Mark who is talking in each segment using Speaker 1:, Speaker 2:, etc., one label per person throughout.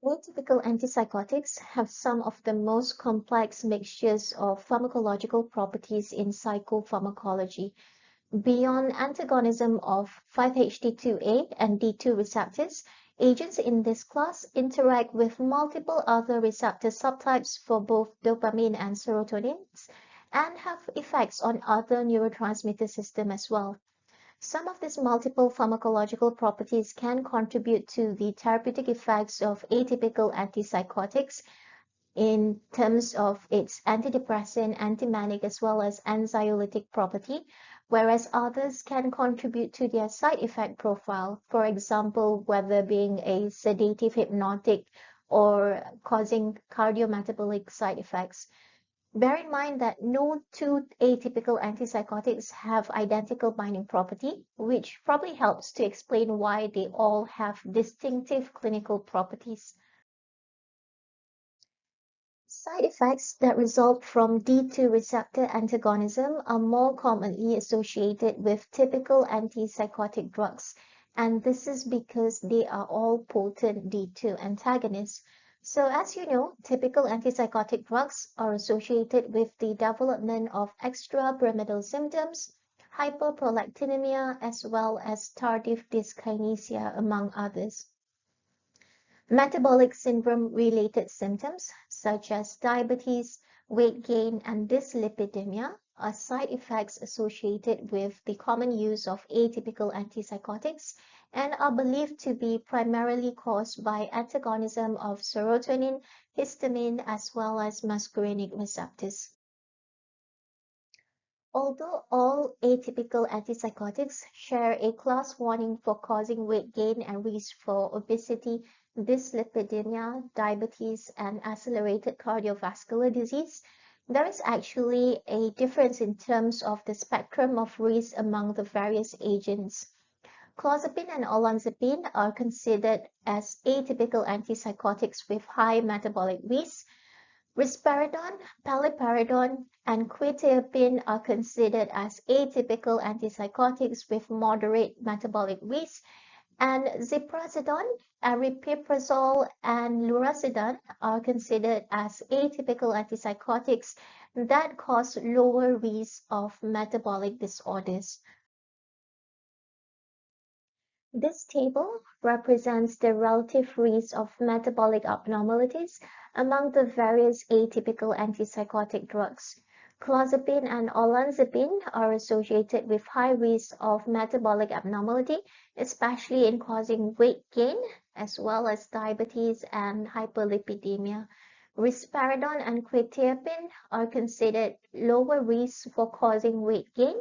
Speaker 1: Atypical antipsychotics have some of the most complex mixtures of pharmacological properties in psychopharmacology. Beyond antagonism of 5-HT2A and D2 receptors, agents in this class interact with multiple other receptor subtypes for both dopamine and serotonin and have effects on other neurotransmitter systems as well. Some of these multiple pharmacological properties can contribute to the therapeutic effects of atypical antipsychotics in terms of its antidepressant, antimanic, as well as anxiolytic property, whereas others can contribute to their side effect profile, for example, whether being a sedative, hypnotic, or causing cardiometabolic side effects. Bear in mind that no two atypical antipsychotics have identical binding property, which probably helps to explain why they all have distinctive clinical properties. Side effects that result from D2 receptor antagonism are more commonly associated with typical antipsychotic drugs, and this is because they are all potent D2 antagonists. So as you know, typical antipsychotic drugs are associated with the development of extrapyramidal symptoms, hyperprolactinemia, as well as tardive dyskinesia, among others. Metabolic syndrome-related symptoms such as diabetes, weight gain, and dyslipidemia are side effects associated with the common use of atypical antipsychotics and are believed to be primarily caused by antagonism of serotonin, histamine, as well as muscarinic receptors. Although all atypical antipsychotics share a class warning for causing weight gain and risk for obesity, dyslipidemia, diabetes, and accelerated cardiovascular disease, there is actually a difference in terms of the spectrum of risk among the various agents. Clozapine and olanzapine are considered as atypical antipsychotics with high metabolic risk. Risperidone, paliperidone, and quetiapine are considered as atypical antipsychotics with moderate metabolic risk, and ziprasidone, aripiprazole, and lurasidone are considered as atypical antipsychotics that cause lower risk of metabolic disorders. This table represents the relative risk of metabolic abnormalities among the various atypical antipsychotic drugs. Clozapine and olanzapine are associated with high risk of metabolic abnormality, especially in causing weight gain, as well as diabetes and hyperlipidemia. Risperidone and quetiapine are considered lower risk for causing weight gain,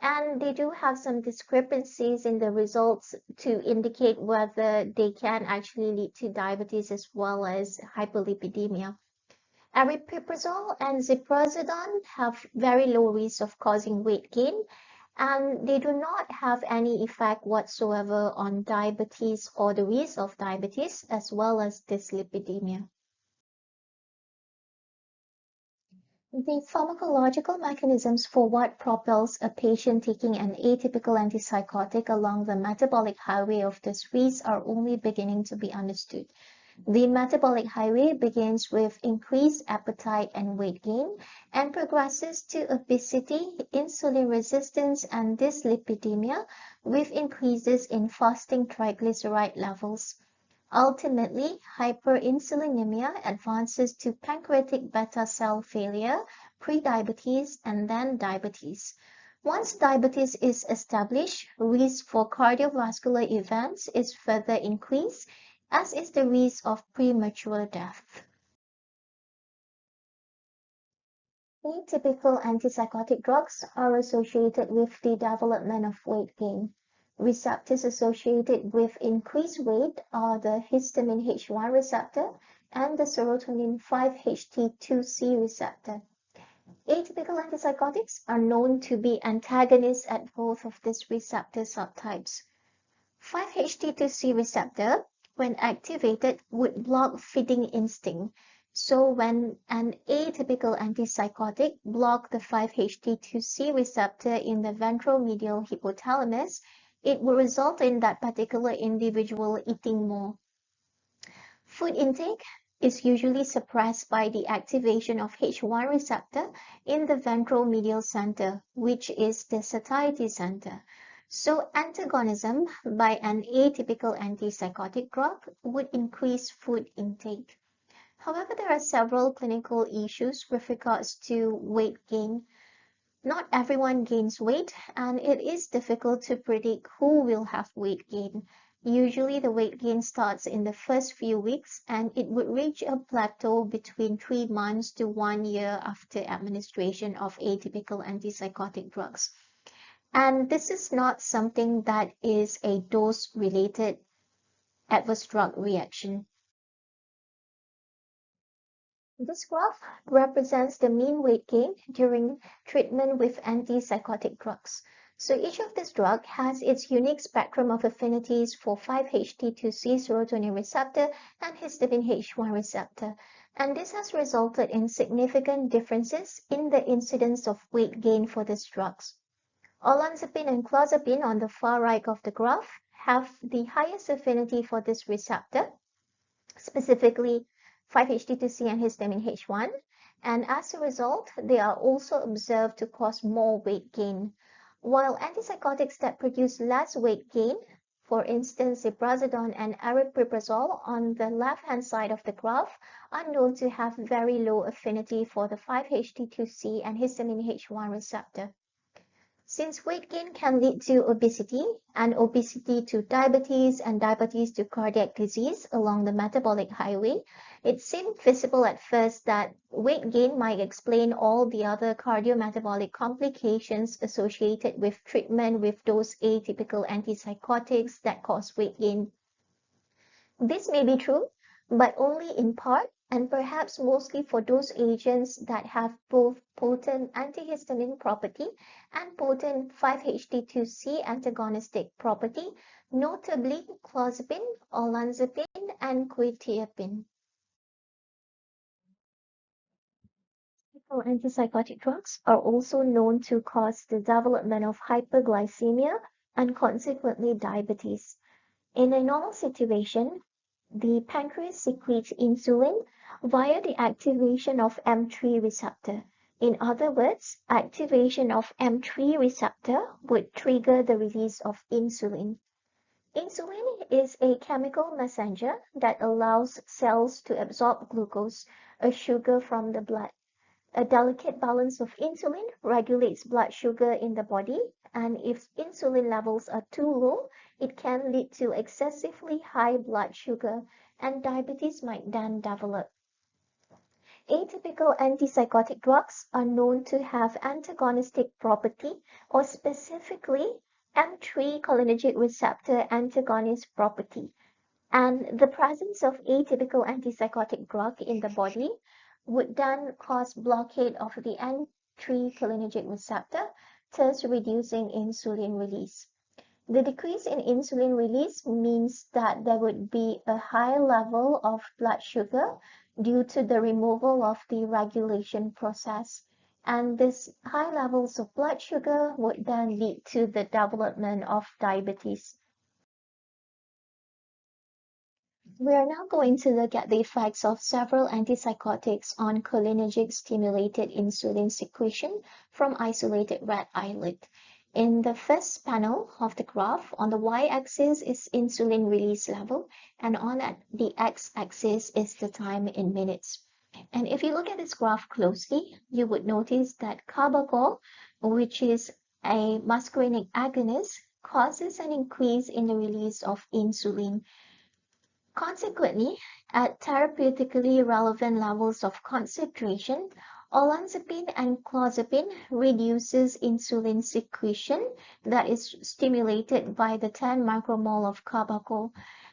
Speaker 1: and they do have some discrepancies in the results to indicate whether they can actually lead to diabetes as well as hyperlipidemia. Aripiprazole and ziprasidone have very low risk of causing weight gain, and they do not have any effect whatsoever on diabetes or the risk of diabetes as well as dyslipidemia. The pharmacological mechanisms for what propels a patient taking an atypical antipsychotic along the metabolic highway of disease are only beginning to be understood. The metabolic highway begins with increased appetite and weight gain and progresses to obesity, insulin resistance, and dyslipidemia with increases in fasting triglyceride levels. Ultimately, hyperinsulinemia advances to pancreatic beta cell failure, prediabetes, and then diabetes. Once diabetes is established, risk for cardiovascular events is further increased, as is the risk of premature death. Atypical antipsychotic drugs are associated with the development of weight gain. Receptors associated with increased weight are the histamine H1 receptor and the serotonin 5-HT2C receptor. Atypical antipsychotics are known to be antagonists at both of these receptor subtypes. 5-HT2C receptor, when activated, would block feeding instinct. So when an atypical antipsychotic blocks the 5-HT2C receptor in the ventromedial hypothalamus, it will result in that particular individual eating more. Food intake is usually suppressed by the activation of H1 receptor in the ventral medial center, which is the satiety center. So antagonism by an atypical antipsychotic drug would increase food intake. However, there are several clinical issues with regards to weight gain. Not everyone gains weight, and it is difficult to predict who will have weight gain. Usually, the weight gain starts in the first few weeks, and it would reach a plateau between 3 months to 1 year after administration of atypical antipsychotic drugs. And this is not something that is a dose-related adverse drug reaction. This graph represents the mean weight gain during treatment with antipsychotic drugs. So each of these drugs has its unique spectrum of affinities for 5-HT2C serotonin receptor and histamine H1 receptor. And this has resulted in significant differences in the incidence of weight gain for these drugs. Olanzapine and clozapine on the far right of the graph have the highest affinity for this receptor, specifically 5-HT2C and histamine H1, and as a result, they are also observed to cause more weight gain. While antipsychotics that produce less weight gain, for instance, ziprasidone and aripiprazole on the left-hand side of the graph, are known to have very low affinity for the 5-HT2C and histamine H1 receptor. Since weight gain can lead to obesity, and obesity to diabetes, and diabetes to cardiac disease along the metabolic highway, it seemed visible at first that weight gain might explain all the other cardiometabolic complications associated with treatment with those atypical antipsychotics that cause weight gain. This may be true, but only in part, and perhaps mostly for those agents that have both potent antihistamine property and potent 5-HT2C antagonistic property, notably clozapine, olanzapine, and quetiapine. Antipsychotic drugs are also known to cause the development of hyperglycemia and consequently diabetes. In a normal situation, the pancreas secretes insulin via the activation of M3 receptor. In other words, activation of M3 receptor would trigger the release of insulin. Insulin is a chemical messenger that allows cells to absorb glucose, a sugar from the blood. A delicate balance of insulin regulates blood sugar in the body, and if insulin levels are too low, it can lead to excessively high blood sugar, and diabetes might then develop. Atypical antipsychotic drugs are known to have antagonistic property, or specifically M3 cholinergic receptor antagonist property. And the presence of atypical antipsychotic drug in the body would then cause blockade of the N3 cholinergic receptor, thus reducing insulin release. The decrease in insulin release means that there would be a high level of blood sugar due to the removal of the regulation process. And these high levels of blood sugar would then lead to the development of diabetes. We are now going to look at the effects of several antipsychotics on cholinergic-stimulated insulin secretion from isolated rat islet. In the first panel of the graph, on the y-axis is insulin release level, and on the x-axis is the time in minutes. And if you look at this graph closely, you would notice that carbachol, which is a muscarinic agonist, causes an increase in the release of insulin. Consequently, at therapeutically relevant levels of concentration, olanzapine and clozapine reduces insulin secretion that is stimulated by the 10 micromole of carbachol.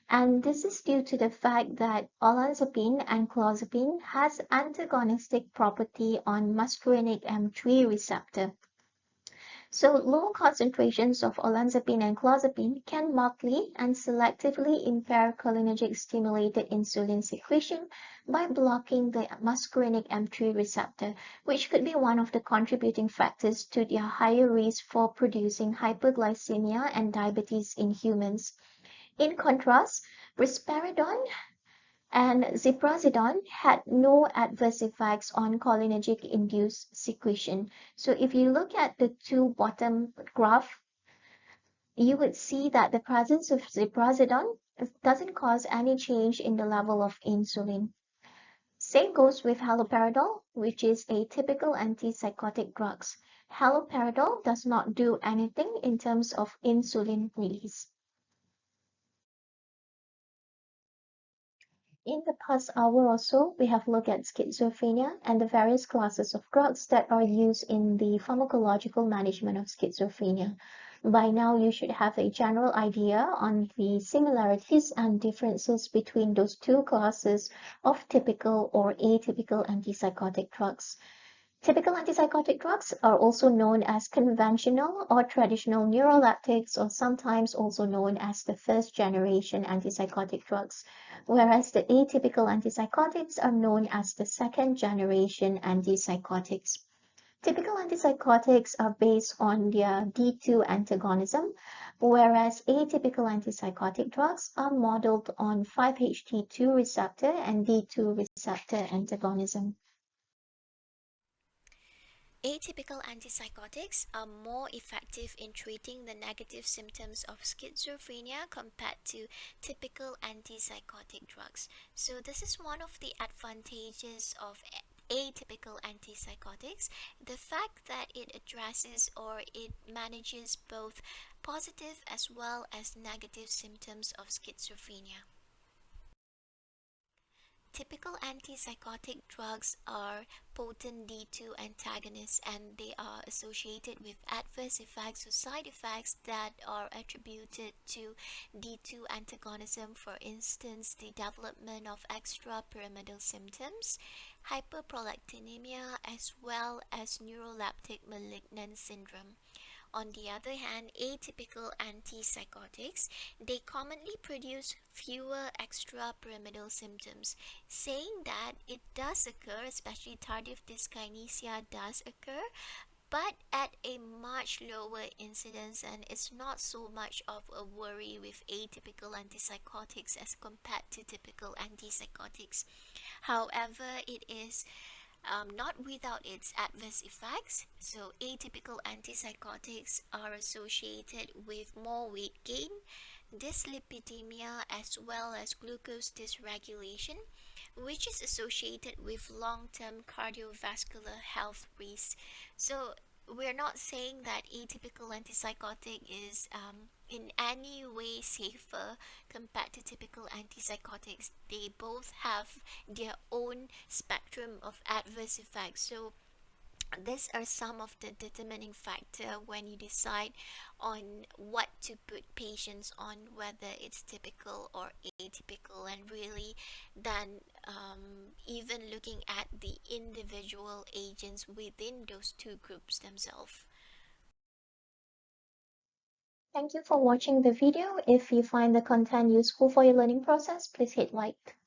Speaker 1: And this is due to the fact that olanzapine and clozapine has antagonistic property on muscarinic M3 receptor. So low concentrations of olanzapine and clozapine can markedly and selectively impair cholinergic-stimulated insulin secretion by blocking the muscarinic M3 receptor, which could be one of the contributing factors to their higher risk for producing hyperglycemia and diabetes in humans. In contrast, risperidone And ziprasidone had no adverse effects on cholinergic-induced secretion. So if you look at the two bottom graph, you would see that the presence of ziprasidone doesn't cause any change in the level of insulin. Same goes with haloperidol, which is a typical antipsychotic drug. Haloperidol does not do anything in terms of insulin release. In the past hour or so, we have looked at schizophrenia and the various classes of drugs that are used in the pharmacological management of schizophrenia. By now, you should have a general idea on the similarities and differences between those two classes of typical or atypical antipsychotic drugs. Typical antipsychotic drugs are also known as conventional or traditional neuroleptics, or sometimes also known as the first-generation antipsychotic drugs, whereas the atypical antipsychotics are known as the second-generation antipsychotics. Typical antipsychotics are based on their D2 antagonism, whereas atypical antipsychotic drugs are modeled on 5-HT2 receptor and D2 receptor antagonism.
Speaker 2: Atypical antipsychotics are more effective in treating the negative symptoms of schizophrenia compared to typical antipsychotic drugs. So, this is one of the advantages of atypical antipsychotics, the fact that it addresses or it manages both positive as well as negative symptoms of schizophrenia. Typical antipsychotic drugs are potent D2 antagonists, and they are associated with adverse effects or side effects that are attributed to D2 antagonism, for instance, the development of extrapyramidal symptoms, hyperprolactinemia, as well as neuroleptic malignant syndrome. On the other hand, atypical antipsychotics, they commonly produce fewer extrapyramidal symptoms, saying that it does occur, especially tardive dyskinesia does occur, but at a much lower incidence, and it's not so much of a worry with atypical antipsychotics as compared to typical antipsychotics. However, it is not without its adverse effects. So, atypical antipsychotics are associated with more weight gain, dyslipidemia, as well as glucose dysregulation, which is associated with long term cardiovascular health risks. So, we're not saying that atypical antipsychotic is in any way safer compared to typical antipsychotics. They both have their own spectrum of adverse effects. So, these are some of the determining factor when you decide on what to put patients on, whether it's typical or atypical, and really then even looking at the individual agents within those two groups themselves.
Speaker 1: Thank you for watching the video. If you find the content useful for your learning process, please hit like.